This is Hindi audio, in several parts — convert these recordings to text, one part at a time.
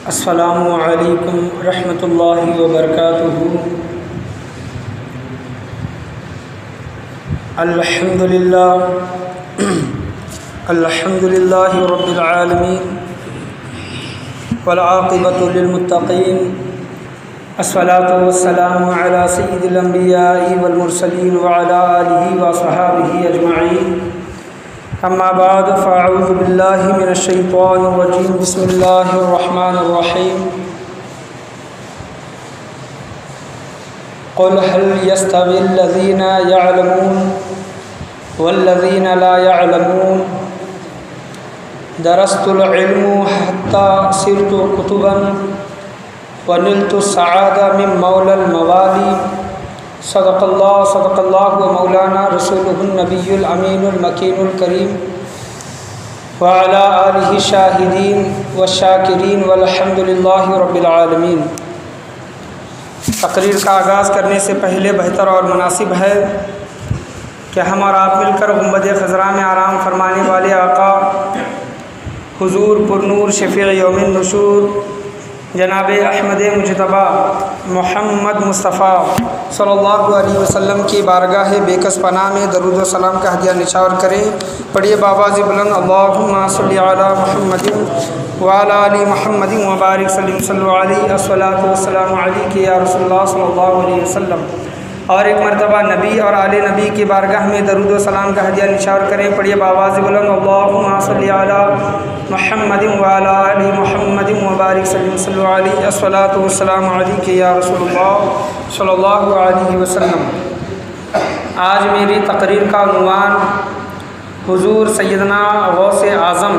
अस्सलामु अलैकुम रहमतुल्लाहि व बरकातुहू। अल्हम्दुलिल्लाहि रब्बिल आलमीन वल आक़िबतु लिल मुत्तक़ीन। अस्सलातु वस्सलामु अला सय्यिदिल अंबिया'i वल मुरसलीन व अला आलिहि व अस्हाबिहि अजमईन। अम्मा बाद फ़अऊज़ु बिल्लाहि मिनश शैतानिर रजीम। बिस्मिल्लाहिर रहमानिर रहीम। क़ुल हल यस्तविल लज़ीना यअलमून वल्लज़ीना ला यअलमून दरस्तुल इल्मु हत्ता सिरतु कुतुबन व निलतु सआदा मिन मौलल मवाली। सदक़ल्लाहु व मौलाना रसूलुहुन नबियुल अमीनुल मकीनुल करीम व अला आलिहि शाहिदीन व शाकिरीन वल्हम्दुलिल्लाहि रब्बिल आलमीन। तकरीर का आगाज़ करने से पहले बेहतर और मुनासिब है कि हम और आप मिलकर गुंबद ख़ज़रा में आराम फरमाने वाले आका हुज़ूर पुरनूर शफ़ीअ यौमिन नुशूर जनाब अहमद मुजतबा मोहम्मद मुस्तफ़ा सल्लल्लाहु अलैहि वसल्लम की बारगाह बेकस पनाह में दरूद व सलाम का हदिया निछावर करें। पढ़िए बाबाज़ बुलंद अल्लाहुम्मा सल्लि अला मुहम्मदिन व अला आलि मुहम्मदिन व बारिक सल्लल्लाहु अलैहि अस्सलातु वस्सलामु अलैका या रसूलल्लाह सल्लल्लाहु अलैहि वसल्लम। और एक मरतबा नबी और आले नबी की बारगाह में दरूद व सलाम का हदिया निछावर करें। पढ़िए बाबाज़ बुलंद अल्लाहुम्मा सल्लि अला मुहम्मदिन व अला आलि मुहम्मदिन व बारिक सल्लल्लाहु अलैहि अस्सलातु वस्सलामु अलैका या रसूलल्लाह सल्लल्लाहु अलैहि वसल्लम। आज मेरी तकरीर का उन्वान हुज़ूर सैयदना गौसे आज़म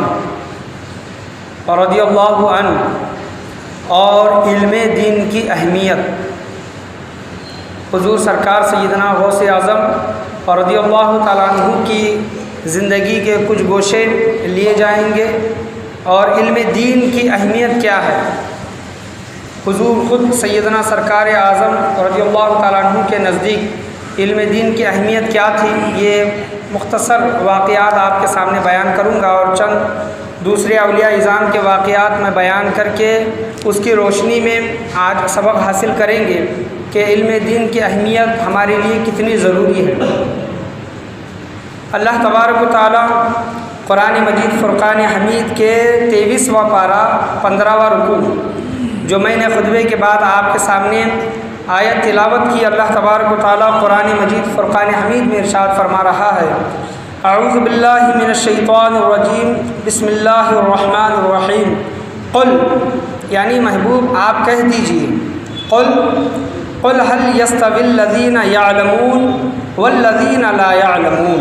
रज़ियल्लाहु अन्हु और इल्मे दीन की अहमियत। हुज़ूर सरकार सैयदना गौसे आज़म रज़ियल्लाहु तआला अन्हु की ज़िंदगी के कुछ गोशे लिए जाएंगे और इल्मे दीन की अहमियत क्या है। हुज़ूर ख़ुद सैयदना सरकार आज़म रज़ियल्लाहु तआला अन्हु के नज़दीक इल्मे दीन की अहमियत क्या थी, ये मुख्तसर वाक़यात आपके सामने बयान करूँगा और चंद दूसरे अवलिया इज़ाम के वाक़यात में बयान करके उसकी रोशनी में आज सबक हासिल करेंगे कि इल्मे दीन की अहमियत हमारे लिए कितनी ज़रूरी है। अल्लाह तबारक व तआला कुरान मजीद फ़ुरक़ान हमीद के 23वां पारा 15वां रुकू जो मैंने खुतबे के बाद आपके सामने आयत तिलावत की, अल्लाह तबारक व तआला कुरान मजीद फ़ुरक़ान हमीद में इरशाद फरमा रहा है, अऊज़ु बिल्लाहि मिनश शैतानिर रजीम, बिस्मिल्लाहिर रहमानिर रहीम। क़ुल यानी महबूब आप कह दीजिए, क़ुल हल यस्तविल लज़ीना यअलमून वल्लज़ीना ला यअलमून।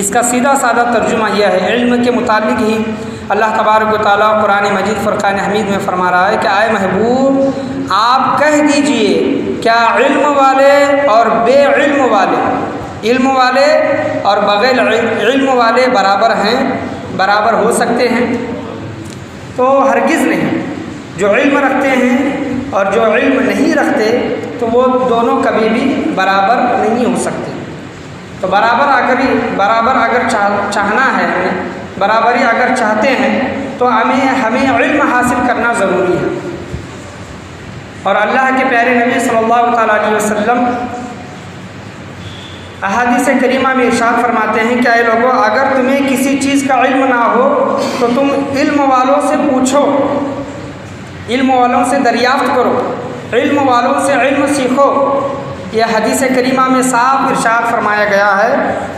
इसका सीधा साधा तर्जुमा यह है, इल्म के मुतालिक ही अल्लाह तबारक व तआला कुरान मजीद फ़ुरक़ान हमीद में फरमा रहा है कि आए महबूब आप कह दीजिए क्या इल्म वाले और बेइल्म वाले, इल्म वाले और बग़ैर इल्म वाले बराबर हैं, बराबर हो सकते हैं? तो हरगिज़ नहीं। जो इल्म रखते हैं और जो इल्म नहीं रखते तो वो दोनों कभी भी बराबर नहीं हो सकते। तो बराबर अगर चाहना है, हमें बराबरी अगर चाहते हैं तो हमें इल्म हासिल करना ज़रूरी है। और अल्लाह के प्यारे नबी सल्लल्लाहु तआला अलैहि वसल्लम अहादीस करीमा में इरशाद फरमाते हैं कि ऐ लोगों, अगर तुम्हें किसी चीज़ का इल्म ना हो तो तुम इल्म वालों से पूछो, इल्म वालों से दरियाफ्त करो, इल्म वालों से इल्म सीखो। यह हदीस करीमा में साफ इरशाद फरमाया गया है।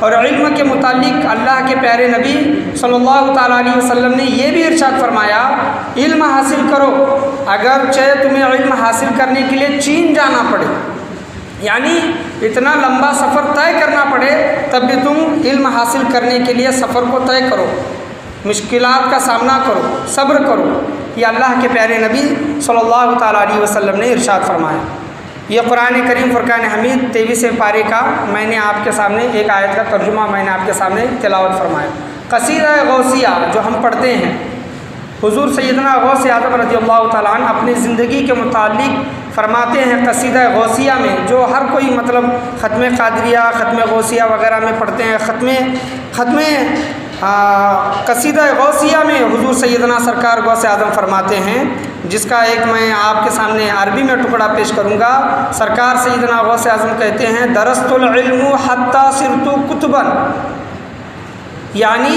और इल्म के मुतालिक अल्लाह के प्यारे नबी सल्लल्लाहु तआला अलैहि वसल्लम ने यह भी इरशाद फरमाया, इल्म हासिल करो, अगर चाहे तुम्हें इल्म हासिल करने के लिए चीन जाना पड़े, यानी इतना लंबा सफ़र तय करना पड़े, तब भी तुम इल्म हासिल करने के लिए सफ़र को तय करो, मुश्किलात का सामना करो, सब्र करो। ये अल्लाह के प्यारे नबी सल्लल्लाहु तआला अलैहि वसल्लम ने इरशाद फरमाया। ये कुरान करीम फ़ुरक़ान हमीद 23वें पारे का मैंने आपके सामने एक आयत का तर्जुमा मैंने आपके सामने तिलावत फरमाया। कसीदा गौसिया जो हम पढ़ते हैं, हुज़ूर सैयदना गौसे आज़म रज़ियल्लाहु तआला अन्हु अपनी ज़िंदगी के मुतालिक फरमाते हैं कसीदा गौसिया में, जो हर कोई मतलब ख़त्म क़ादरिया, ख़त्म गौसिया वग़ैरह में पढ़ते हैं। ख़त्म कसीदा गौसिया में हुज़ूर सैयदना सरकार गौसे आज़म फरमाते हैं जिसका एक मैं आपके सामने अरबी में टुकड़ा पेश करूँगा। सरकार सैयदना गौसे आज़म कहते हैं, दरस्तुल इल्मु हत्ता सिरतु कुतुबन, यानी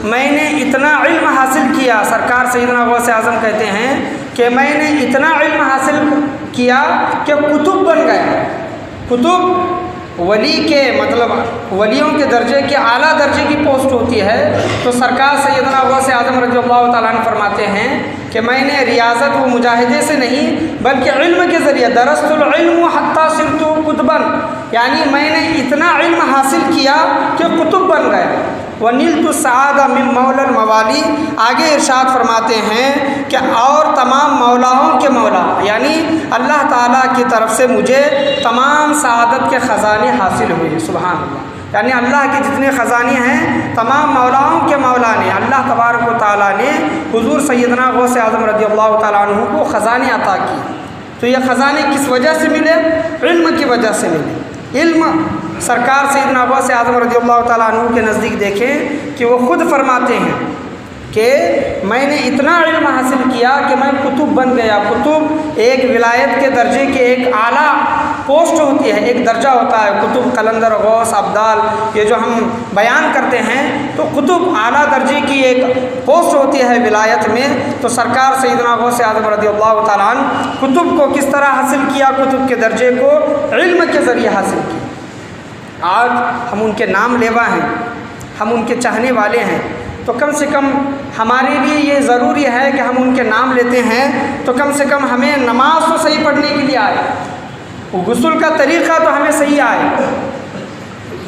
मैंने इतना इल्म हासिल किया। सरकार सैयदना गौसे आज़म कहते हैं कि मैंने इतना इल्म हासिल किया कि कुतुब बन गए। कुतुब वली के मतलब वलियों के दर्जे के आला दर्जे की पोस्ट होती है। तो सरकार सैयदना गौसे आज़म रज़ियल्लाहु ताला अन्हु फरमाते हैं कि मैंने रियाज़त व मुजाहिदे से नहीं बल्कि इल्म के ज़रिए, दरस्तुल इल्म हत्ता सिरतु कुतुबन, यानी मैंने इतना इल्म हासिल किया कि कुतुब बन गए। वनीलतु सआदा मिन मौलल मवाली, आगे इरशाद फरमाते हैं कि और तमाम मौलाओं के मौला, यानी अल्लाह ताला की तरफ से मुझे तमाम सआदत के ख़जाने हासिल हुए। सुभान अल्लाह, यानी अल्लाह के जितने ख़जाने हैं तमाम मौलाओं के मौला ने, अल्लाह तबारक व तआला ने हुज़ूर सैयदना गौसे आज़म रज़ियल्लाहु ताला अन्हु को ख़जाने अता किए। तो ये ख़जाने किस वजह से मिले? इल्म की वजह से मिले। इल्म सरकार सैयदना गौसे आज़म रज़ियल्लाहु ताला अन्हु के नज़दीक देखें कि वो ख़ुद फरमाते हैं कि मैंने इतना इल्म हासिल किया कि मैं कुतुब बन गया। कुतुब एक विलायत के दर्जे के एक आला पोस्ट होती है, एक दर्जा होता है। कुतुब, कलंदर, गौस, अब्दाल, ये जो हम बयान करते हैं, तो कुतुब आला दर्जे की एक पोस्ट होती है विलायत में। तो सरकार सैयदना गौसे आज़म रज़ियल्लाहु ताला अन्हु कुतुब को किस तरह हासिल किया? कुतुब के दर्जे को इल्म के ज़रिए हासिल किया। आज हम उनके नाम लेवा हैं, हम उनके चाहने वाले हैं, तो कम से कम हमारे लिए ये ज़रूरी है कि हम उनके नाम लेते हैं तो कम से कम हमें नमाज तो सही पढ़ने के लिए आए, गुस्ल का तरीक़ा तो हमें सही आए।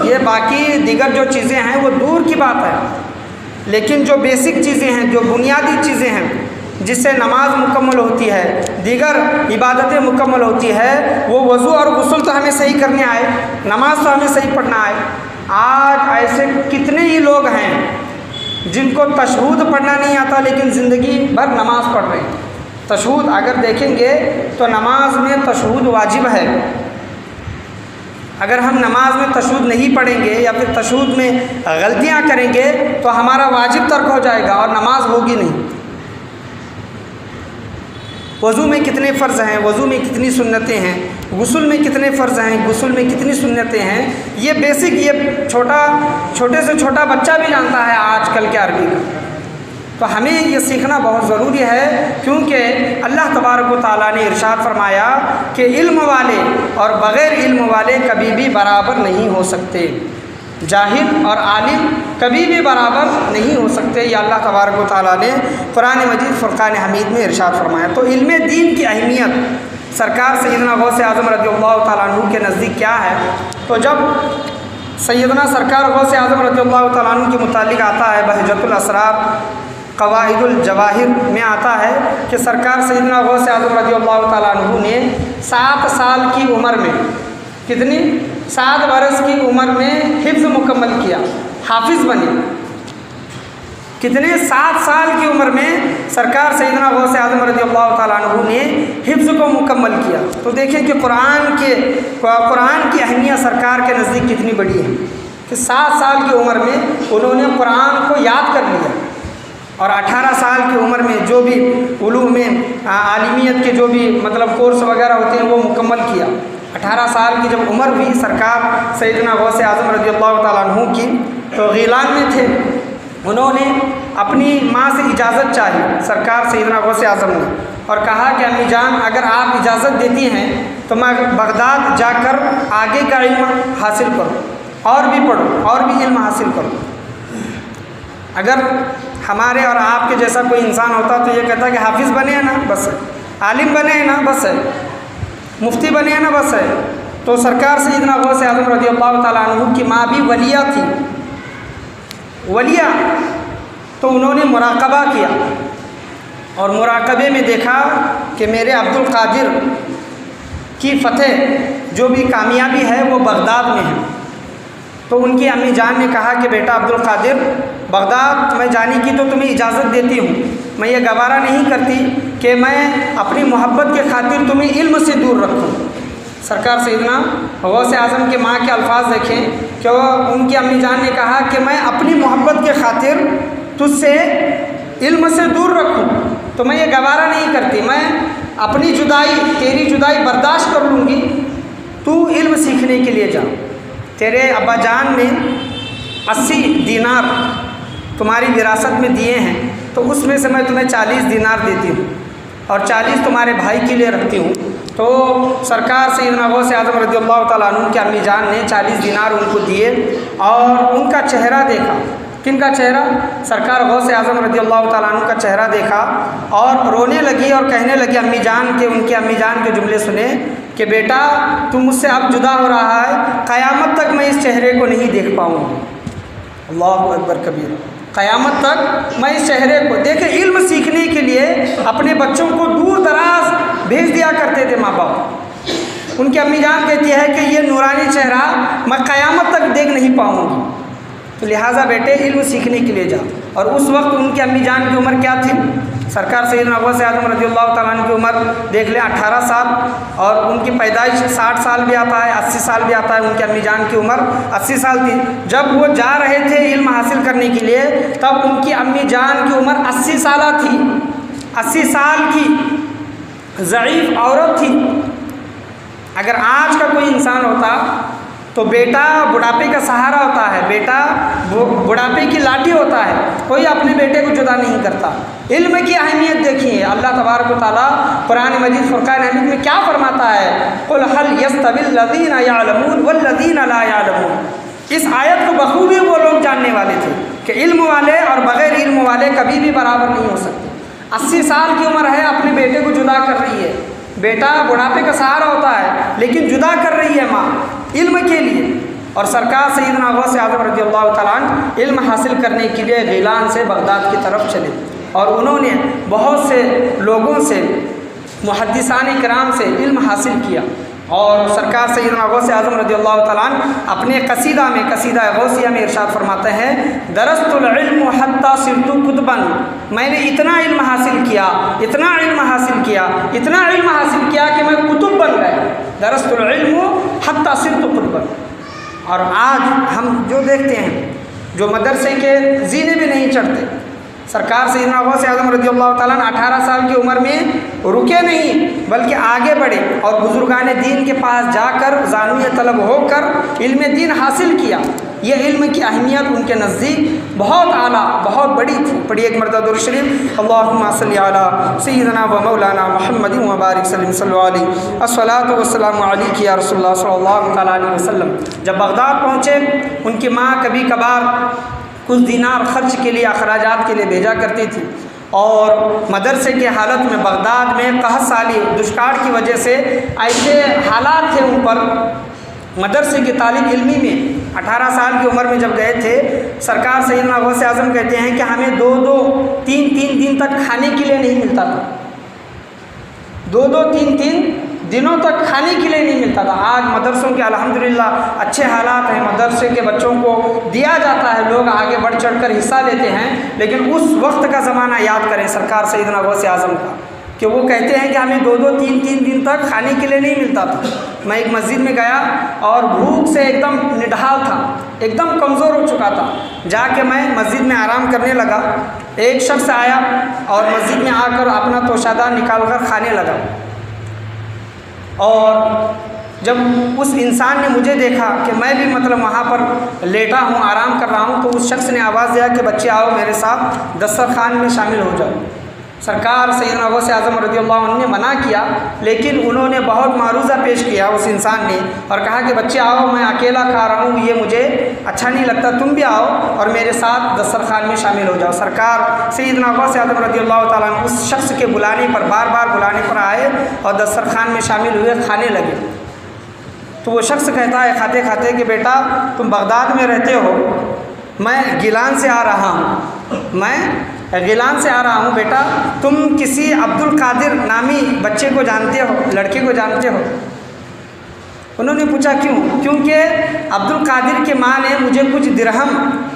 ये बाकी दीगर जो चीज़ें हैं वो दूर की बात है, लेकिन जो बेसिक चीज़ें हैं, जो बुनियादी चीज़ें हैं, जिससे नमाज मुकम्मल होती है, दीगर इबादतें मुकम्मल होती है, वो वज़ू और गुस्ल तो हमें सही करने आए, नमाज तो हमें सही पढ़ना आए। आज ऐसे कितने ही लोग हैं जिनको तशहूद पढ़ना नहीं आता लेकिन ज़िंदगी भर नमाज पढ़ रहे हैं। तशहूद अगर देखेंगे तो नमाज में तशहूद वाजिब है। अगर हम नमाज में तशहूद नहीं पढ़ेंगे या फिर तशहूद में गलतियां करेंगे तो हमारा वाजिब तर्क हो जाएगा और नमाज होगी नहीं। वज़ू में कितने फ़र्ज़ हैं, वज़ू में कितनी सुन्नतें हैं, गुस्ल में कितने फ़र्ज़ हैं, गुस्ल में कितनी सुन्नतें हैं, ये बेसिक, ये छोटे से छोटा बच्चा भी जानता है आजकल के अरबी का। तो हमें ये सीखना बहुत ज़रूरी है, क्योंकि अल्लाह तबारक व तआला ने इरशाद फरमाया कि इल्म वाले और बग़ैर इल्म वाले कभी भी बराबर नहीं हो सकते। जाहिल और आलिम कभी भी बराबर नहीं हो सकते। ये अल्लाह तबारक व तआला ने कुरान मजीद फ़ुरक़ान हमीद में इरशाद फरमाया। तो इल्म दीन की अहमियत सरकार सैयदना गौसे आज़म रज़ियल्लाहु ताला अन्हु के नज़दीक क्या है? तो जब सैयदना सरकार गौसे आज़म रज़ियल्लाहु ताला अन्हु के मुतालिक आता है, बहजतुल असरार क़वाइदुल जवाहिर में आता है कि सरकार सैयदना गौसे आज़म रज़ियल्लाहु ताला अन्हु ने 7 साल की उम्र में, कितनी, 7 बरस की उम्र में हिफ्ज़ मुकम्मल किया, हाफिज़ बने। कितने, 7 साल की उम्र में सरकार सैयदना गौसे आज़म रज़ियल्लाहु ताला अन्हु ने हिफ्ज़ को मुकम्मल किया। तो देखें कि कुरान की अहमियत सरकार के नज़दीक कितनी बड़ी है कि 7 साल की उम्र में उन्होंने कुरान को याद कर लिया और 18 साल की उम्र में जो भी उलूम में आलिमियत के जो भी मतलब कोर्स वगैरह होते हैं वो मुकम्मल किया। 18 साल की जब उम्र हुई सरकार सैयदना गौसे आज़म रज़ियल्लाहु ताला अन्हु की, तो गीलान में थे, उन्होंने अपनी माँ से इजाज़त चाही सरकार सैयदना गौसे आज़म ने और कहा कि अम्मी जान, अगर आप इजाज़त देती हैं तो मैं बगदाद जाकर आगे का इल्म हासिल करूँ और भी पढ़ूँ और भी इल्म हासिल करूँ। अगर हमारे और आपके जैसा कोई इंसान होता तो ये कहता कि हाफिज़ बने हैं ना बस है, आलिम बने हैं ना बस है, मुफ्ती बने हैं ना बस है। तो सरकार सैयदना गौसे आज़म रज़ियल्लाहु ताला अन्हु की माँ भी वलिया थी, वलिया। तो उन्होंने मुराक़बा किया और मुराक़बे में देखा कि मेरे अब्दुल कादिर की फ़तेह जो भी कामयाबी है वो बगदाद में है। तो उनकी अम्मी जान ने कहा कि बेटा अब्दुल कादिर, बगदाद में जाने की तो तुम्हें इजाज़त देती हूँ, मैं ये गवारा नहीं करती कि मैं अपनी मोहब्बत के खातिर तुम्हें इल्म से दूर रखूँ। सरकार सैयदना गौसे आज़म के माँ के अल्फाज देखें कि उनकी अम्मी जान ने कहा कि मैं अपनी मोहब्बत के खातिर तुझसे इल्म से दूर रखूँ। तो मैं ये गवारा नहीं करती, मैं अपनी जुदाई, तेरी जुदाई बर्दाश्त कर लूँगी, तू इल्म सीखने के लिए जा। तेरे अब्बा जान ने 80 दीनार तुम्हारी विरासत में दिए हैं, तो उसमें से मैं तुम्हें 40 दीनार देती हूँ और 40 तुम्हारे भाई के लिए रखती हूँ। तो सरकार सैयदना गौस आज़म रज़ियल्लाहु ताला अन्हु के अम्मी जान ने 40 दीनार उनको दिए और उनका चेहरा देखा। किनका चेहरा? सरकार गौस आज़म रज़ियल्लाहु ताला अन्हु का चेहरा देखा और रोने लगी और कहने लगी अम्मी जान के, उनके अम्मी जान के जुमले सुने कि बेटा तुम मुझसे अब जुदा हो रहा है, क़यामत तक मैं इस चेहरे को नहीं देख पाऊँगी। अल्लाहु अकबर कबीर। क़यामत तक मैं इस चेहरे को देखे। इल्म सीखने के लिए अपने बच्चों को दूर दराज भेज दिया करते थे माँ बाप। उनकी अम्मी जान कहती है कि ये नूरानी चेहरा मैं क़यामत तक देख नहीं पाऊँगी, तो लिहाजा बेटे इल्म सीखने के लिए जा। और उस वक्त उनकी अम्मी जान की उम्र क्या थी? सरकार सैयदना गौस आज़म रज़ियल्लाहु ताला अन्हु की उम्र देख लें 18 साल, और उनकी पैदाइश 60 साल भी आता है, 80 साल भी आता है। उनकी अम्मी जान की उम्र 80 साल थी। जब वो जा रहे थे इल्म हासिल करने के लिए, तब उनकी अम्मी जान की उम्र 80 साल थी। 80 साल की ज़ईफ़ औरत थी। अगर आज का कोई इंसान होता तो बेटा बुढ़ापे का सहारा होता है, बेटा बुढ़ापे की लाठी होता है, कोई अपने बेटे को जुदा नहीं करता। इल्म की अहमियत देखिए, अल्लाह तबारक व तआला कुरान मजीद फुरकान हमीद में क्या फरमाता है? कुल हल यस्तविल लज़ीना यअलमून वल्लज़ीना ला यअलमून। इस आयत को बखूबी वो लोग जानने वाले थे कि इल्म वाले और बग़ैर इल्म वाले कभी भी बराबर नहीं हो सकते। 80 साल की उम्र है, अपने बेटे को जुदा कर रही है। बेटा बुढ़ापे का सहारा होता है, लेकिन जुदा कर रही है माँ इल्म के लिए। और सरकार सैयदना गौस आज़म रज़ियल्लाहु ताला अन्हु इल्म हासिल करने के लिए गिलान से बगदाद की तरफ चले और उन्होंने बहुत से लोगों से, मुहद्दिसान किराम से इल्म हासिल किया। और सरकार सैयदना गौस आज़म रज़ियल्लाहु ताला अन्हु अपने कसीदा में, कसीदा गौसिया में इरशाद फरमाते हैं, दरस्तुल इल्म हत्ता सिरतु कुतबन। मैंने इतना इल्म हासिल किया, इतना इल्म हासिल किया, इतना इल्म हासिल किया कि मैं कुतुब बन गया। दरस्तुल इल्म हत्ता सिरतु कुतबन। और आज हम जो देखते हैं, जो मदरसे के जीने भी नहीं चढ़ते, सरकार सैयदना गौस आज़म रज़ियल्लाहु ताला अन्हु 18 साल की उम्र में रुके नहीं, बल्कि आगे बढ़े और बुजुर्गान दीन के पास जाकर ज़ानुय तलब होकर इल्म दीन हासिल किया। ये इल्म की अहमियत उनके नज़दीक बहुत आला, बहुत बड़ी थी। पढ़िए एक मरतबा दुरूद शरीफ, अल्लाहुम्मा सल्ली अला सय्यिदना व मौलाना मुहम्मदिन व बारिक सल्लल्लाहु अलैहि अस्सलातु वस्सलामु अलैका या रसूलल्लाह सल्लल्लाहु तआला अलैहि वसल्लम। जब बगदाद पहुँचे, उनकी माँ कभी कभार कुछ दीनार खर्च के लिए, अखराजात के लिए भेजा करती थी। और मदरसे के हालत में बगदाद में कहत साली, दुष्काल की वजह से ऐसे हालात थे उन पर। मदरसे के तालिब इल्मी में 18 साल की उम्र में जब गए थे, सरकार सैयदना गौस आज़म कहते हैं कि हमें 2-2, 3-3 दिन तक खाने के लिए नहीं मिलता था। 2-2, 3-3 दिनों तक खाने के लिए नहीं मिलता था। आज मदरसों के अल्हम्दुलिल्लाह अच्छे हालात हैं, मदरसे के बच्चों को दिया जाता है, लोग आगे बढ़ चढ़कर हिस्सा लेते हैं। लेकिन उस वक्त का ज़माना याद करें सरकार सैयदना गौस आज़म का, कि वो कहते हैं कि हमें 2-2, 3-3 दिन तक खाने के लिए नहीं मिलता था। मैं एक मस्जिद में गया और भूख से एकदम निढाल था, एकदम कमज़ोर हो चुका था। जाके मैं मस्जिद में आराम करने लगा, एक शख्स आया और मस्जिद में आकर अपना तोशादार निकाल कर खाने लगा। और जब उस इंसान ने मुझे देखा कि मैं भी मतलब वहाँ पर लेटा हूँ, आराम कर रहा हूँ, तो उस शख्स ने आवाज़ दिया कि बच्चे आओ मेरे साथ दस्तरखान में शामिल हो जाओ। सरकार सैयदना गौस आज़म रज़ियल्लाहु अन्हु ने मना किया, लेकिन उन्होंने बहुत मारूज़ा पेश किया उस इंसान ने और कहा कि बच्चे आओ, मैं अकेला खा रहा हूँ, ये मुझे अच्छा नहीं लगता, तुम भी आओ और मेरे साथ दस्तरखान में शामिल हो जाओ। सरकार सैयदना गौस आज़म रज़ियल्लाहु ताला अन्हु उस शख्स के बुलाने पर, बार बार बुलाने पर आए और दस्तरखान में शामिल हुए, खाने लगे। तो वो शख्स कहता है खाते खाते कि बेटा तुम बगदाद में रहते हो, मैं गिलान से आ रहा हूँ, मैं गिलान से आ रहा हूँ। बेटा तुम किसी अब्दुल कादिर नामी बच्चे को जानते हो, लड़के को जानते हो? उन्होंने पूछा क्यों? क्योंकि अब्दुल कादिर की माँ ने मुझे कुछ दिरहम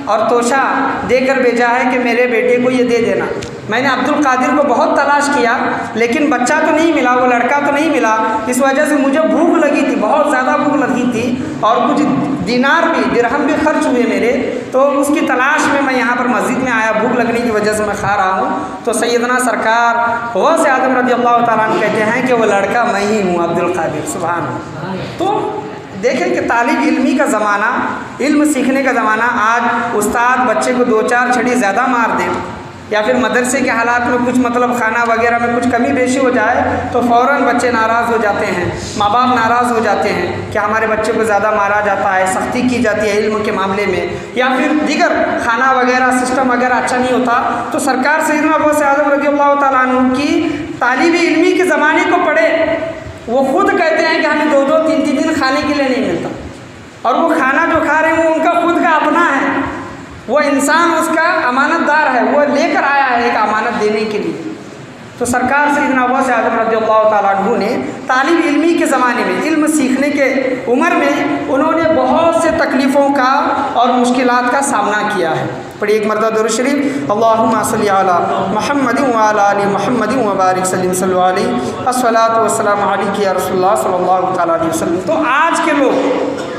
और तोशा देकर भेजा है कि मेरे बेटे को ये दे देना। मैंने अब्दुल कादिर को बहुत तलाश किया, लेकिन बच्चा तो नहीं मिला, वो लड़का तो नहीं मिला। इस वजह से मुझे भूख लगी थी, बहुत ज़्यादा भूख लगी थी और कुछ दिनार भी दिरहम भी खर्च हुए मेरे, तो उसकी तलाश में मैं यहाँ पर मस्जिद में आया, भूख लगने की वजह से मैं खा रहा हूँ। तो सैयदना सरकार गौस आदम रज़ी अल्लाह तआला अन्हु कहते हैं कि वो लड़का मैं ही हूँ, अब्दुल कादिर। सुभान अल्लाह। तो देखें कि तालिब इल्मी का ज़माना, इल्म सीखने का ज़माना। आज उस्ताद बच्चे को 2-4 छड़ी ज़्यादा मार दे, या फिर मदरसे के हालात में कुछ मतलब खाना वगैरह में कुछ कमी बेशी हो जाए तो फ़ौरन बच्चे नाराज़ हो जाते हैं, माँ बाप नाराज़ हो जाते हैं कि हमारे बच्चे को ज़्यादा मारा जाता है, सख्ती की जाती है इल्म के मामले में, या फिर दीगर खाना वगैरह सिस्टम वगैरह अच्छा नहीं होता। तो सरकार सैयदना गौस आज़म रज़ी अल्लाह तआला अन्हु की तालिब इल्मी के ज़माने को पढ़े, वो खुद कहते हैं कि हमें 2-2, 3-3 दिन खाने के लिए नहीं मिलता, और वो खाना जो खा रहे हैं वो उनका खुद का अपना है, वो इंसान उसका अमानतदार है, वो लेकर आया है एक अमानत देने के लिए। तो सरकार सैयदना गौस आज़म रज़ियल्लाहु ताला अन्हु ने तालिब इल्मी के ज़माने में, इल्म सीखने के उम्र में उन्होंने बहुत से तकलीफ़ों का और मुश्किलात का सामना किया है। पढ़िए एक मरतबा दुरूद शरीफ, अल्लाहुम्मा सल्लि अला मुहम्मदिन व अला आलि मुहम्मदिन व बारिक सल्लल्लाहु अलैहि अस्सलातु वस्सलामु अलैका या रसूलल्लाह सल्लल्लाहु तआला अलैहि वसल्लम। तो आज के लोग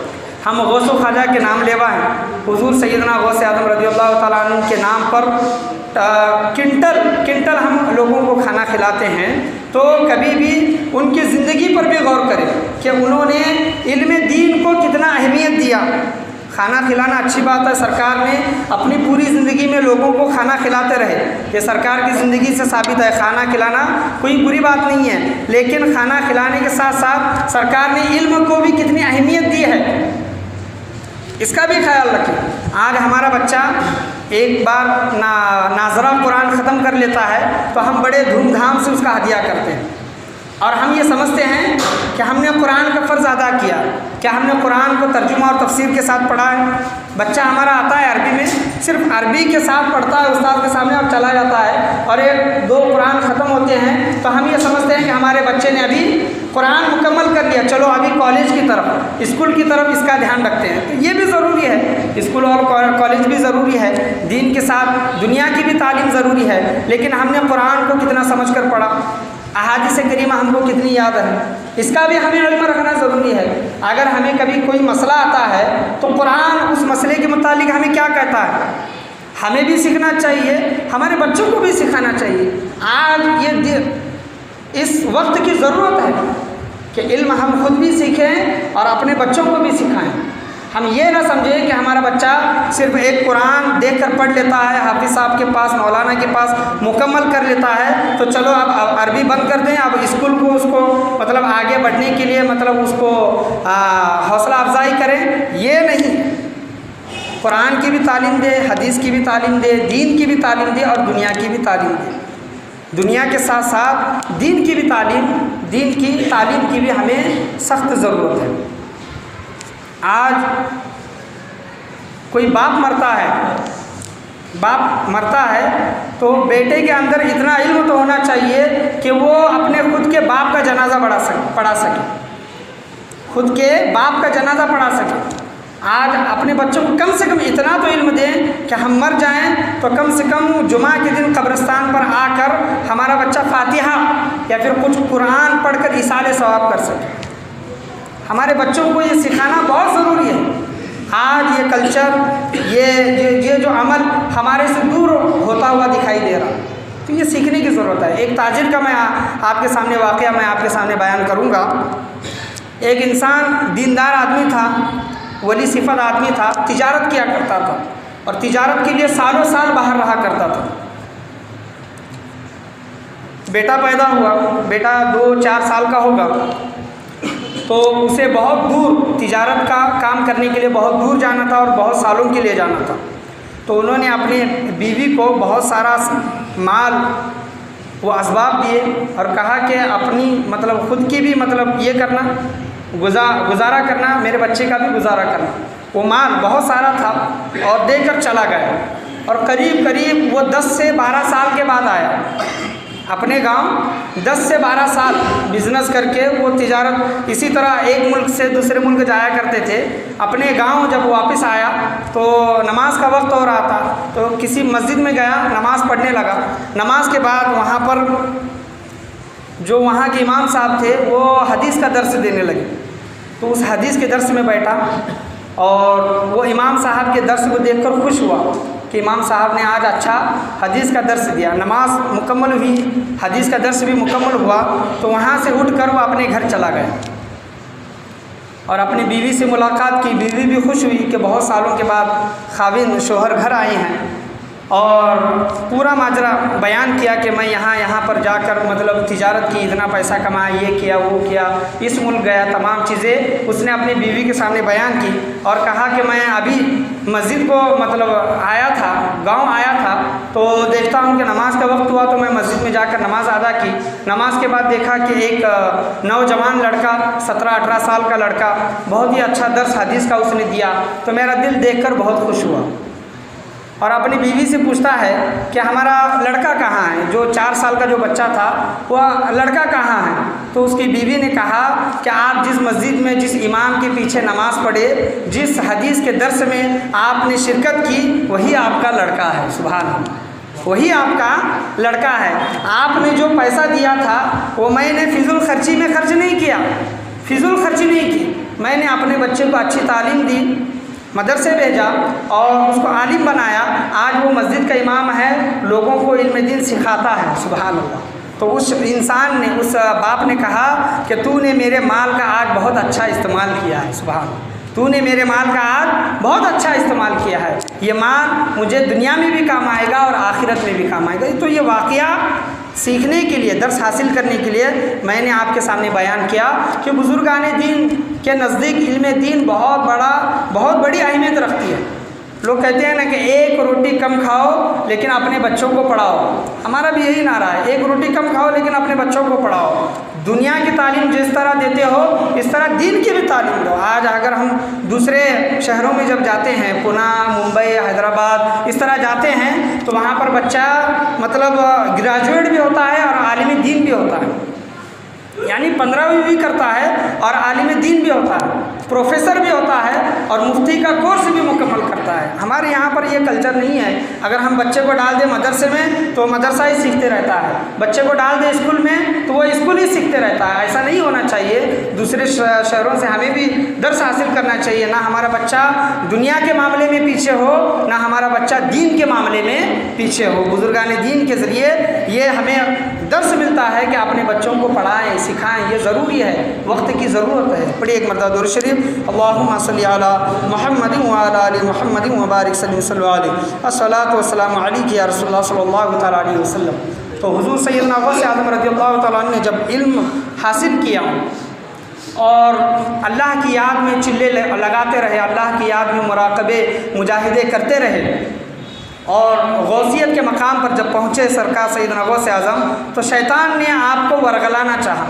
हम गौस ख्वाजा के नाम लेवा हैं, हुजूर सैयदना गौस आज़म रज़ियल्लाहु ताला अन्हु के नाम पर किंटल हम लोगों को खाना खिलाते हैं। तो कभी भी उनकी ज़िंदगी पर भी गौर करें कि उन्होंने इल्म दीन को कितना अहमियत दिया। खाना खिलाना अच्छी बात है, सरकार ने अपनी पूरी ज़िंदगी में लोगों को खाना खिलाते रहे, ये सरकार की ज़िंदगी से साबित है। खाना खिलाना कोई बुरी बात नहीं है, लेकिन खाना खिलाने के साथ साथ सरकार ने इल्म को भी कितनी अहमियत दी है, इसका भी ख्याल रखें। आज हमारा बच्चा एक बार नाज़रा कुरान ख़त्म कर लेता है तो हम बड़े धूमधाम से उसका हदिया करते हैं, और हम ये समझते हैं कि हमने कुरान का फ़र्ज़ अदा किया, क्या हमने कुरान को तर्जुमा और तफसीर के साथ पढ़ा है। बच्चा हमारा आता है अरबी में, सिर्फ अरबी के साथ पढ़ता है उस्ताद के सामने और चला जाता है, और 1-2 कुरान ख़त्म होते हैं तो हम ये समझते हैं कि हमारे बच्चे ने अभी कुरान मुकम्मल कर लिया, चलो अभी कॉलेज की तरफ, स्कूल की तरफ इसका ध्यान रखते हैं। तो ये भी ज़रूरी है, स्कूल और कॉलेज भी ज़रूरी है, दीन के साथ दुनिया की भी तालीम ज़रूरी है, लेकिन हमने कुरान को कितना समझ कर पढ़ा, अहादीस करीमा हमको कितनी याद है, इसका भी हमें इल्म रखना ज़रूरी है। अगर हमें कभी कोई मसला आता है तो कुरान उस मसले के मुतालिक हमें क्या कहता है, हमें भी सीखना चाहिए, हमारे बच्चों को भी सिखाना चाहिए। आज ये इस वक्त की ज़रूरत है कि इल्म हम खुद भी सीखें और अपने बच्चों को भी सिखाएं। हम ये ना समझें कि हमारा बच्चा सिर्फ एक कुरान देख कर पढ़ लेता है, हाफिज़ साहब के पास, मौलाना के पास मुकम्मल कर लेता है, तो चलो अब अरबी बंद कर दें, अब स्कूल को उसको मतलब आगे बढ़ने के लिए मतलब उसको हौसला अफजाई करें। ये नहीं, कुरान की भी तालीम दे, हदीस की भी तालीम दे, दीन की भी तालीम दे और दुनिया की भी तालीम दे। दुनिया के साथ साथ दीन की भी तालीम की भी हमें सख्त ज़रूरत है। आज कोई बाप मरता है तो बेटे के अंदर इतना इल्म तो होना चाहिए कि वो अपने खुद के बाप का जनाजा पढ़ा सके, खुद के बाप का जनाजा पढ़ा सके। आज अपने बच्चों को कम से कम इतना तो इल्म दें कि हम मर जाएं तो कम से कम जुमा के दिन कब्रिस्तान पर आकर हमारा बच्चा फातिहा या फिर कुछ कुरान पढ़कर इसाले सवाब कर सके। हमारे बच्चों को ये सिखाना बहुत ज़रूरी है। आज ये कल्चर, ये जो अमल हमारे से दूर होता हुआ दिखाई दे रहा, तो ये सीखने की ज़रूरत है। एक ताजिर का मैं आपके सामने वाक़या मैं आपके सामने बयान करूँगा। एक इंसान दीनदार आदमी था, वली सिफत आदमी था, तिजारत किया करता था और तिजारत के लिए सालों साल बाहर रहा करता था। बेटा पैदा हुआ, बेटा 2-4 साल का होगा तो उसे बहुत दूर तिजारत का काम करने के लिए बहुत दूर जाना था और बहुत सालों के लिए जाना था। तो उन्होंने अपनी बीवी को बहुत सारा माल वो असबाब दिए और कहा कि अपनी मतलब ख़ुद की भी मतलब ये करना, गुजारा करना, मेरे बच्चे का भी गुजारा करना। वो माल बहुत सारा था और देकर चला गया, और करीब वो 10 से 12 साल के बाद आया अपने गांव। 10 से 12 साल बिज़नेस करके वो तिजारत इसी तरह एक मुल्क से दूसरे मुल्क जाया करते थे। अपने गांव जब वापस आया तो नमाज का वक्त हो रहा था, तो किसी मस्जिद में गया, नमाज़ पढ़ने लगा। नमाज के बाद वहाँ पर जो वहाँ के इमाम साहब थे वो हदीस का दर्स देने लगे, तो उस हदीस के दर्स में बैठा और वो इमाम साहब के दर्स को देखकर खुश हुआ कि इमाम साहब ने आज अच्छा हदीस का दर्स दिया। नमाज मुकम्मल हुई, हदीस का दर्स भी मुकम्मल हुआ, तो वहाँ से उठकर वो अपने घर चला गया और अपनी बीवी से मुलाकात की। बीवी भी खुश हुई कि बहुत सालों के बाद खाविंद शोहर घर आए हैं, और पूरा माजरा बयान किया कि मैं यहाँ पर जाकर मतलब तिजारत की, इतना पैसा कमाया, ये किया वो किया, इस मुल्क गया, तमाम चीज़ें उसने अपनी बीवी के सामने बयान की। और कहा कि मैं अभी मस्जिद को मतलब आया था, गांव आया था, तो देखता हूँ कि नमाज का वक्त हुआ तो मैं मस्जिद में जाकर नमाज अदा की। नमाज के बाद देखा कि एक नौजवान लड़का, 17-18 साल का लड़का, बहुत ही अच्छा दर्स हदीस का उसने दिया, तो मेरा दिल देखकर बहुत खुश हुआ। और अपनी बीवी से पूछता है कि हमारा लड़का कहाँ है, जो 4 साल का जो बच्चा था वह लड़का कहाँ है। तो उसकी बीवी ने कहा कि आप जिस मस्जिद में जिस इमाम के पीछे नमाज़ पढ़े, जिस हदीस के दर्स में आपने शिरकत की, वही आपका लड़का है। सुभान अल्लाह, वही आपका लड़का है। आपने जो पैसा दिया था वो मैंने फिजूल खर्ची में खर्च नहीं किया, फिजूल खर्ची नहीं की, मैंने अपने बच्चे को अच्छी तालीम दी, मदरसे भेजा और उसको आलिम बनाया। आज वो मस्जिद का इमाम है, लोगों को इल्म दीन सिखाता है। सुभान अल्लाह। तो उस इंसान ने, उस बाप ने कहा कि तूने मेरे माल का आज बहुत अच्छा इस्तेमाल किया है। सुभान अल्लाह, तूने मेरे माल का आज बहुत अच्छा इस्तेमाल किया है, ये माल मुझे दुनिया में भी काम आएगा और आखिरत में भी काम आएगा। तो ये वाक़या सीखने के लिए, दर्स हासिल करने के लिए मैंने आपके सामने बयान किया कि बुज़ुर्गाने दीन के नज़दीक इल्म दीन बहुत बड़ी अहमियत रखती है। लोग कहते हैं ना कि एक रोटी कम खाओ लेकिन अपने बच्चों को पढ़ाओ। हमारा भी यही नारा है, एक रोटी कम खाओ लेकिन अपने बच्चों को पढ़ाओ। दुनिया की तालीम जिस तरह देते हो इस तरह दीन की भी तालीम दो। आज अगर हम दूसरे शहरों में जब जाते हैं, पुणे, मुंबई, हैदराबाद, इस तरह जाते हैं, तो वहाँ पर बच्चा मतलब ग्रेजुएट भी होता है और आलिम दीन भी होता है, यानी 15वीं भी करता है और आलिम दीन भी होता है, प्रोफेसर भी होता है और मुफ्ती का कोर्स भी मुकम्मल करता है। हमारे यहाँ पर ये कल्चर नहीं है। अगर हम बच्चे को डाल दें मदरसे में तो मदरसा ही सीखते रहता है, बच्चे को डाल दें स्कूल में तो वो स्कूल ही सीखते रहता है। ऐसा नहीं होना चाहिए। दूसरे शहरों से हमें भी दर्स हासिल करना चाहिए। ना हमारा बच्चा दुनिया के मामले में पीछे हो, ना हमारा बच्चा दीन के मामले में पीछे हो। बुजुर्गान दीन के ज़रिए ये हमें दर्स मिलता है कि अपने बच्चों को पढ़ाएं, सिखाएं, ये ज़रूरी है, वक्त की ज़रूरत है। पढ़िए एक मरतबा दुरूद शरीफ, अल्लाहुम्मा सल्ली अला मुहम्मदिन व अला आलि मुहम्मदिन व बारिक सल्लल्लाहु अलैहि अस्सलातु वस्सलामु अलैका या रसूलल्लाह सल्लल्लाहु तआला अलैहि वसल्लम। तो हुज़ूर सैयदना गौस आज़म रज़ियल्लाहु तआला अन्हु ने जब इल्म हासिल किया और अल्लाह की याद में चिल्ले लगाते रहे, अल्लाह की याद में मुराक़बे मुजाहिदे करते रहे और गौसियत के मकाम पर जब पहुँचे सरकार सैयदना गौस आज़म, तो शैतान ने आपको वरगलाना चाहा।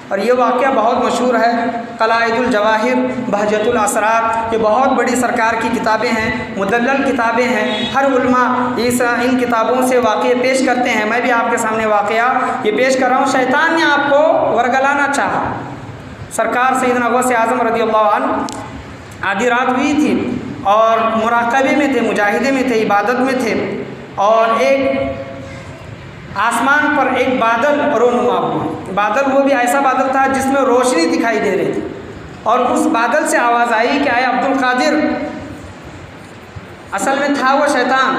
और ये वाक़या बहुत मशहूर है। क़लाइदुल जवाहिर, बहजतुल असरार, ये बहुत बड़ी सरकार की किताबें हैं, मुदल्लल किताबें हैं। हर उलमा इन किताबों से वाक़ये पेश करते हैं। मैं भी आपके सामने वाक़या ये पेश कर रहा हूँ। शैतान ने आपको वरगलाना चाहा। सरकार सैयदना गौस आज़म रज़ियल्लाहु अन्हु आधी रात हुई थी और मुराक़बे में थे, मुजाहिदे में थे, इबादत में थे, और एक आसमान पर एक बादल रोनुमा हुआ। बादल वो भी ऐसा बादल था जिसमें रोशनी दिखाई दे रही थी, और उस बादल से आवाज़ आई कि आए अब्दुल कादिर। असल में था वो शैतान,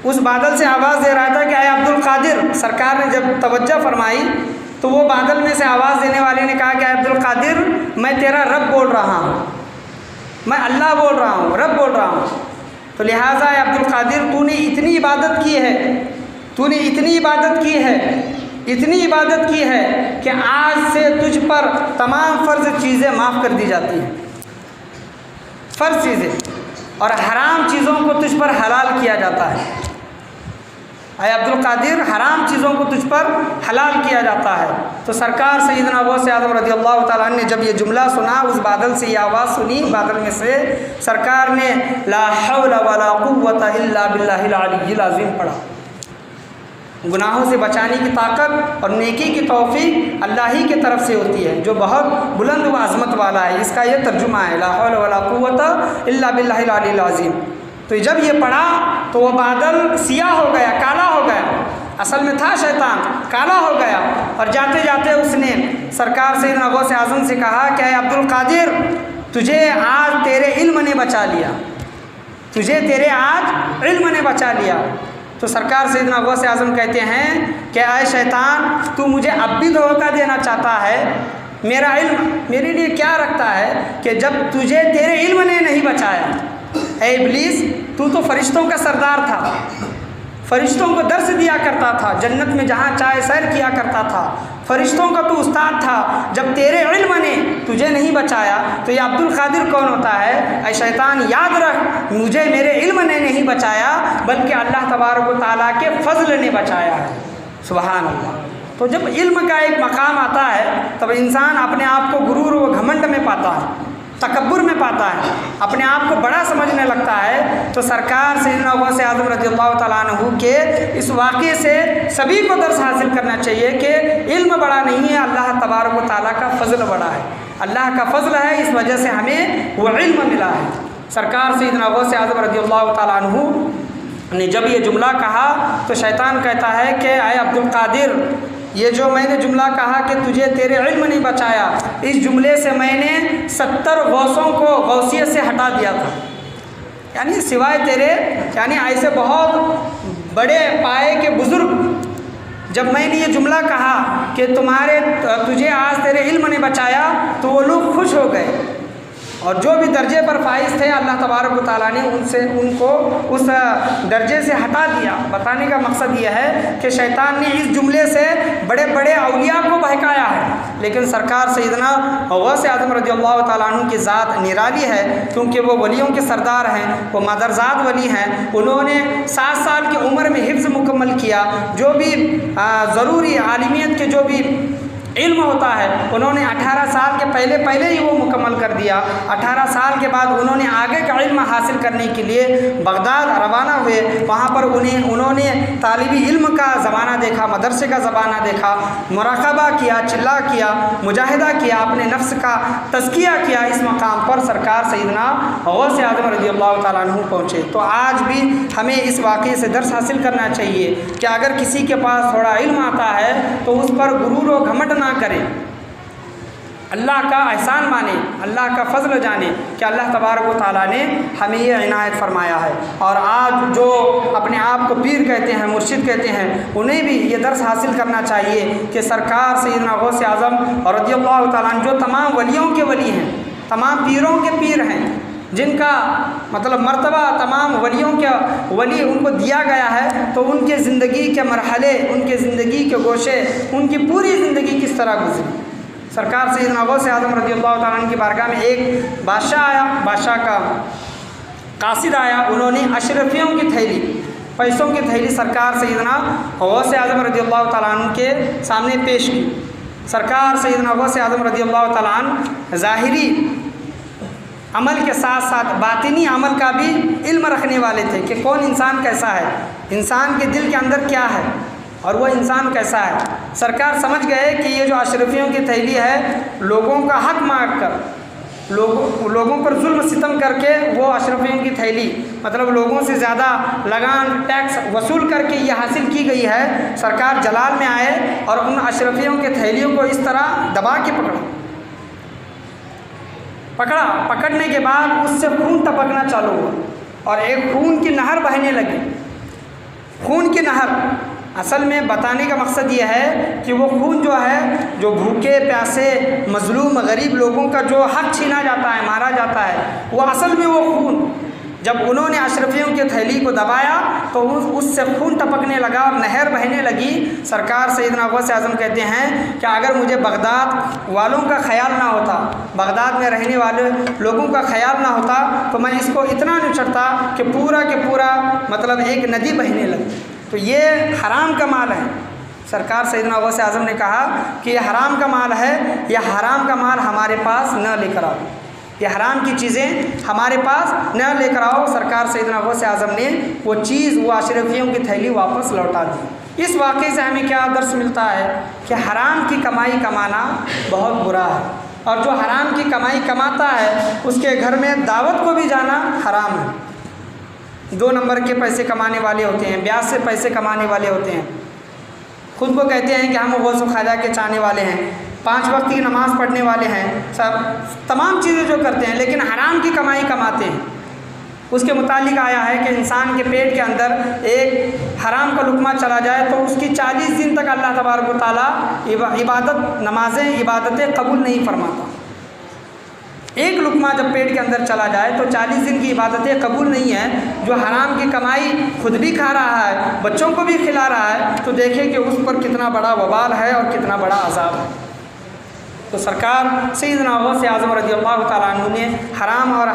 उस बादल से आवाज़ दे रहा था कि आए अब्दुल कादिर। सरकार ने जब तवज्जो फरमाई तो वो बादल में से आवाज़ देने वाले ने कहा कि अब्दुल कादिर, मैं तेरा रब बोल रहा हूँ, मैं अल्लाह बोल रहा हूँ, रब बोल रहा हूँ। तो लिहाजा अब्दुल कादिर, तूने इतनी इबादत की है, तूने इतनी इबादत की है, इतनी इबादत की है कि आज से तुझ पर तमाम फ़र्ज़ चीज़ें माफ़ कर दी जाती हैं, फ़र्ज़ चीज़ें, और हराम चीज़ों को तुझ पर हलाल किया जाता है। अय अब्दुल कादिर, हराम चीज़ों को तुझ पर हलाल किया जाता है। तो सरकार सैयदना गौस आज़म रज़ियल्लाहु तआला अन्हु ने जब ये जुमला सुना, उस बादल से ये आवाज़ सुनी, बादल में से सरकार ने ला हौला वला कुव्वता इल्ला बिल्लाहिल अलिय्यिल अज़ीम पढ़ा। गुनाहों से बचाने की ताकत और नेकी की तौफीक अल्लाह ही की तरफ से होती है, जो बहुत बुलंद व अज़मत वाला है। इसका ये तर्जुमा है, ला हौला वला कुव्वता इल्ला बिल्लाहिल अलिय्यिल अज़ीम। तो जब ये पढ़ा तो वो बादल सियाह हो गया, काला हो गया। असल में था शैतान, काला हो गया। और जाते जाते उसने सरकार सैयदना गौस आज़म से कहा कि अब्दुल कादिर, तुझे आज तेरे इल्म ने बचा लिया, तुझे तेरे आज इल्म ने बचा लिया। तो सरकार सैयदना गौसे आज़म कहते हैं कि आए शैतान, तू मुझे अब भी धोखा देना चाहता है? मेरा इल्म मेरे लिए क्या रखता है कि जब तुझे तेरे इल्म ने नहीं बचाया। ऐ इब्लीस, तू तो फरिश्तों का सरदार था, फरिश्तों को दर्स दिया करता था, जन्नत में जहाँ चाहे सैर किया करता था, फरिश्तों का तू उस्ताद था। जब तेरे इल्म ने तुझे नहीं बचाया तो ये अब्दुल कादिर कौन होता है? ऐ शैतान, याद रख, मुझे मेरे इल्म ने नहीं बचाया बल्कि अल्लाह तबारक व तआला के फजल ने बचाया है। सुभान अल्लाह। तो जब इल्म का एक मकाम आता है तब इंसान अपने आप को गुरूर व घमंड में पाता है, तकब्बुर में पाता है, अपने आप को बड़ा समझने लगता है। तो सरकार सैयदना गौसे आज़म रज़ियल्लाहु तआला अन्हु के इस वाक़े से सभी को दर्स हासिल करना चाहिए कि इल्म बड़ा नहीं है, अल्लाह तबारक व तआला का फ़ज़ल बड़ा है। अल्लाह का फ़ज़ल है, इस वजह से हमें वो इल्म मिला है। सरकार सैयदना गौसे आज़म रज़ियल्लाहु तआला अन्हु ने जब ये जुमला कहा तो शैतान कहता है कि आए अब्दुल कादिर, ये जो मैंने जुमला कहा कि तुझे तेरे इल्म नहीं बचाया, इस जुमले से मैंने 70 गौसों को गौसियत से हटा दिया था। यानी सिवाय तेरे, यानी ऐसे बहुत बड़े पाए के बुज़ुर्ग, जब मैंने ये जुमला कहा कि तुझे आज तेरे इल्म ने बचाया तो वो लोग खुश हो गए और जो भी दर्जे पर फाइज थे अल्लाह तबारक व तआला ने उनको उस दर्जे से हटा दिया। बताने का मकसद यह है कि शैतान ने इस जुमले से बड़े बड़े औलिया को बहकाया है, लेकिन सरकार सैयदना गौसे आज़म रज़ियल्लाहु तआला अन्हु की ज़ात निराली है, क्योंकि वो वलियों के सरदार हैं, वो मदरजात वली हैं। उन्होंने 7 साल की उम्र में हिफ्ज़ मुकम्मल किया, जो भी ज़रूरी आलिमियत के जो भी इल्म होता है उन्होंने 18 साल के पहले ही वो मुकम्मल कर दिया। 18 साल के बाद उन्होंने आगे का इल्म हासिल करने के लिए बगदाद रवाना हुए। वहाँ पर उन्होंने तालिबी इल्म का ज़माना देखा, मदरसे का ज़माना देखा, मुराक़बा किया, चिल्ला किया, मुजाहिदा किया, अपने नफ्स का तज़किया किया। इस मकाम पर सरकार सैयदना गौसे आज़म रज़ियल्लाहु तआला अन्हु पहुँचे। तो आज भी हमें इस वाक़े से दर्स हासिल करना चाहिए कि अगर किसी के पास थोड़ा इल्म आता है तो उस पर गुरूर व घमंड ना करें, अल्लाह का एहसान माने, अल्लाह का फ़ज़ल जाने कि अल्लाह तबारक व तआला ने हमें ये इनायत फरमाया है। और आज जो अपने आप को पीर कहते हैं, मुर्शिद कहते हैं, उन्हें भी ये दर्स हासिल करना चाहिए कि सरकार सैयदना गौसे आज़म रज़ियल्लाहु तआला अन्हु जो तमाम वलियों के वली हैं, तमाम पीरों के पीर हैं, जिनका मतलब मर्तबा तमाम वलियों के वली उनको दिया गया है, तो उनके ज़िंदगी के मरहले, उनके ज़िंदगी के गोशे, उनकी पूरी ज़िंदगी किस तरह गुजरी। सरकार सैयदना गौसे आज़म रज़ियल्लाहु तआला अन्हु की बारगाह में एक बादशाह आया, बादशाह का कासिद आया। उन्होंने अशरफियों की थैली, पैसों की थैली सरकार सैयदना गौसे आज़म रज़ियल्लाहु तआला अन्हु के सामने पेश की। सरकार सैयदना गौसे आज़म रज़ियल्लाहु तआला अन्हु ज़ाहिरी अमल के साथ साथ बातिनी अमल का भी इल्म रखने वाले थे कि कौन इंसान कैसा है, इंसान के दिल के अंदर क्या है और वह इंसान कैसा है। सरकार समझ गए कि ये जो अशरफियों की थैली है, लोगों का हक मांग कर, लोगों पर जुल्म सितम करके वो अशरफियों की थैली, मतलब लोगों से ज़्यादा लगान टैक्स वसूल करके ये हासिल की गई है। सरकार जलाल में आए और उन अशरफियों के थैलियों को इस तरह दबा के पकड़ा। पकड़ने के बाद उससे खून टपकना चालू हुआ और एक खून की नहर बहने लगी। खून की नहर, असल में बताने का मकसद ये है कि वो खून जो है, जो भूखे प्यासे मजलूम गरीब लोगों का जो हक छीना जाता है, मारा जाता है, वो असल में वो खून, जब उन्होंने अशरफियों की थैली को दबाया तो उससे खून टपकने लगा और नहर बहने लगी। सरकार सैयदना गौसे आज़म कहते हैं कि अगर मुझे बगदाद वालों का ख्याल ना होता, बगदाद में रहने वाले लोगों का ख्याल ना होता, तो मैं इसको इतना नहीं चढ़ता कि पूरा के पूरा मतलब एक नदी बहने लगी। तो ये हराम का माल है। सरकार सैयदना गौसे आज़म ने कहा कि यह हराम का माल है, यह हराम का माल हमारे पास न लेकर आओ, ये हराम की चीज़ें हमारे पास न लेकर आओ। सरकार सैयदना गौसे आज़म ने वो चीज़, वो अशरफियों की थैली वापस लौटा दी। इस वाक़े से हमें क्या दर्स मिलता है कि हराम की कमाई कमाना बहुत बुरा है, और जो हराम की कमाई कमाता है उसके घर में दावत को भी जाना हराम है। 2 नंबर के पैसे कमाने वाले होते हैं, ब्याज से पैसे कमाने वाले होते हैं, खुद को कहते हैं कि हम गौस ख्वाजा के चाहने वाले हैं, 5 वक्त की नमाज़ पढ़ने वाले हैं, सब तमाम चीज़ें जो करते हैं, लेकिन हराम की कमाई कमाते हैं। उसके मुतालिक आया है कि इंसान के पेट के अंदर एक हराम का लुक़मा चला जाए तो उसकी 40 दिन तक अल्लाह तबारक व तआला इबादत नमाज़ें इबादतें कबूल नहीं फरमाता। एक लुक़मा जब पेट के अंदर चला जाए तो 40 दिन की इबादतें कबूल नहीं है। जो हराम की कमाई खुद भी खा रहा है, बच्चों को भी खिला रहा है, तो देखें कि उस पर कितना बड़ा वबाल है और कितना बड़ा अज़ाब है। तो सरकार सैयदना गौसे आज़म रज़ियल्लाहु ताला अन्हु ने हराम और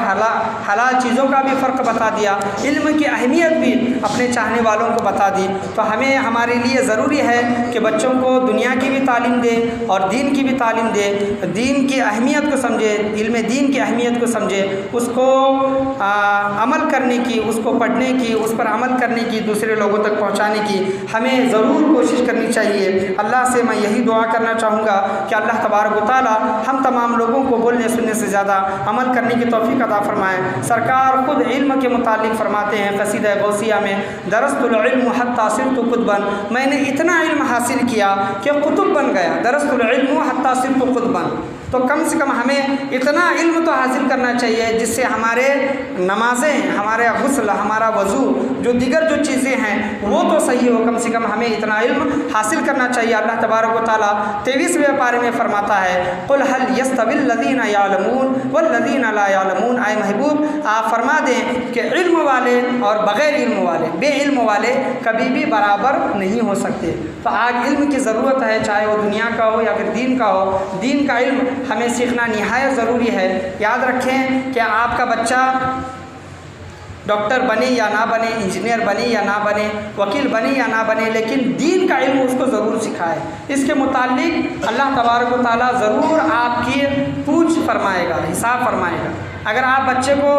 हलाल चीज़ों का भी फ़र्क बता दिया, इल्म की अहमियत भी अपने चाहने वालों को बता दी। तो हमें हमारे लिए ज़रूरी है कि बच्चों को दुनिया की भी तालीम दे और दीन की भी तालीम दे, दीन की अहमियत को समझे, इल्म दीन की अहमियत को समझे, उसको अमल करने की, उसको पढ़ने की, उस पर अमल करने की, दूसरे लोगों तक पहुँचाने की हमें ज़रूर कोशिश करनी चाहिए। अल्लाह से मैं यही दुआ करना चाहूँगा कि अल्लाह तबारक ताला हम तमाम लोगों को बोलने सुनने से ज़्यादा अमल करने की तौफीक अता फरमाएँ। सरकार खुद इल्म के मुतालिक फरमाते हैं क़सीदा गौसिया में, दरस्तुल इल्म हत्ता सिरतु कुतबन, मैंने इतना इल्म हासिल किया कि कुतुब बन गया। दरस्तुल इल्म हत्ता सिरतु कुतबन, तो कम से कम हमें इतना इल्म तो हासिल करना चाहिए जिससे हमारे नमाज़ें, हमारे गुस्ल, हमारा वज़ू, जो दीगर जो चीज़ें हैं वो तो सही हो। कम से कम हमें इतना इल्म हासिल करना चाहिए। अल्लाह तबारक व तआला 23वें पारे में फरमाता है, कुल हल यस्तविल लज़ीना यालमून वल्लज़ीना ला यालमून, आए महबूब आप फरमा दें कि इल्म वाले और बग़ैर इल्म वाले, बेइल्म वाले कभी भी बराबर नहीं हो सकते। तो आज इल्म की ज़रूरत है, चाहे वो दुनिया का हो या फिर दीन का हो। दीन का इल्म हमें सीखना निहायत ज़रूरी है। याद रखें कि आपका बच्चा डॉक्टर बने या ना बने, इंजीनियर बने या ना बने, वकील बने या ना बने, लेकिन दीन का इल्म उसको ज़रूर सिखाए। इसके मुतालिक अल्लाह तबारक व तआला ज़रूर आपकी पूछ फरमाएगा, हिसाब फरमाएगा। अगर आप बच्चे को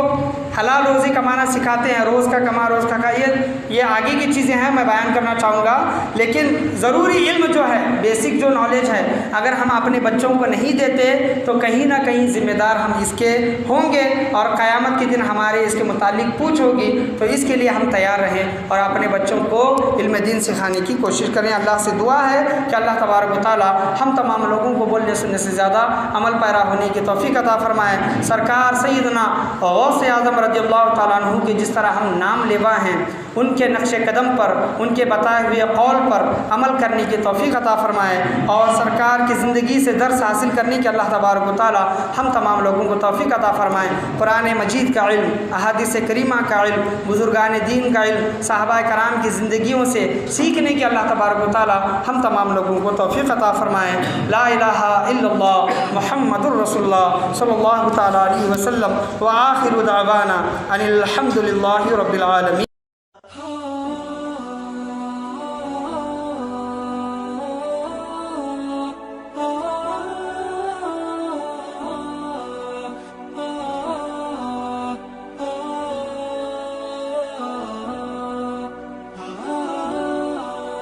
हलाल रोज़ी कमाना सिखाते हैं, रोज़ का कमा रोज़ का खाइए, ये आगे की चीज़ें हैं, मैं बयान करना चाहूँगा, लेकिन ज़रूरी इल्म जो है, बेसिक जो नॉलेज है, अगर हम अपने बच्चों को नहीं देते तो कहीं ना कहीं ज़िम्मेदार हम इसके होंगे और क़यामत के दिन हमारे इसके मुतालिक पूछ होगी। तो इसके लिए हम तैयार रहें और अपने बच्चों को इल्म दीन सिखाने की कोशिश करें। अल्लाह से दुआ है कि अल्लाह तबारक व तआला हम तमाम लोगों को बोलने सुनने से ज़्यादा अमल पैरा होने की तौफीक अता फरमाए। सरकार सैयदना गौसे आज़म रज़ियल्लाहु ताला अन्हु के जिस तरह हम नाम लेवा हैं, उनके नक्शे कदम पर, उनके बताए हुए कौल पर अमल करने की तौफीक अता फरमाए और सरकार की ज़िंदगी से दर्स हासिल करने की अल्लाह तबारक व तआला हम तमाम लोगों को तौफीक अता फरमाए। कुरान मजीद का इल्म, अहादीस करीमा का इल्म, बुज़ुर्गान दीन का इल्म, सहाबा कराम की ज़िंदगियों से सीखने की अल्लाह तबारक व तआला हम तमाम लोगों को तौफीक अता फरमाए। ला इलाहा इल्लल्लाह मुहम्मदुर रसूलुल्लाह सल्लल्लाहु तआला अलैहि वसल्लम व आखिरु दावाना अनिल हम्दुलिल्लाहि रब्बिल आलमीन।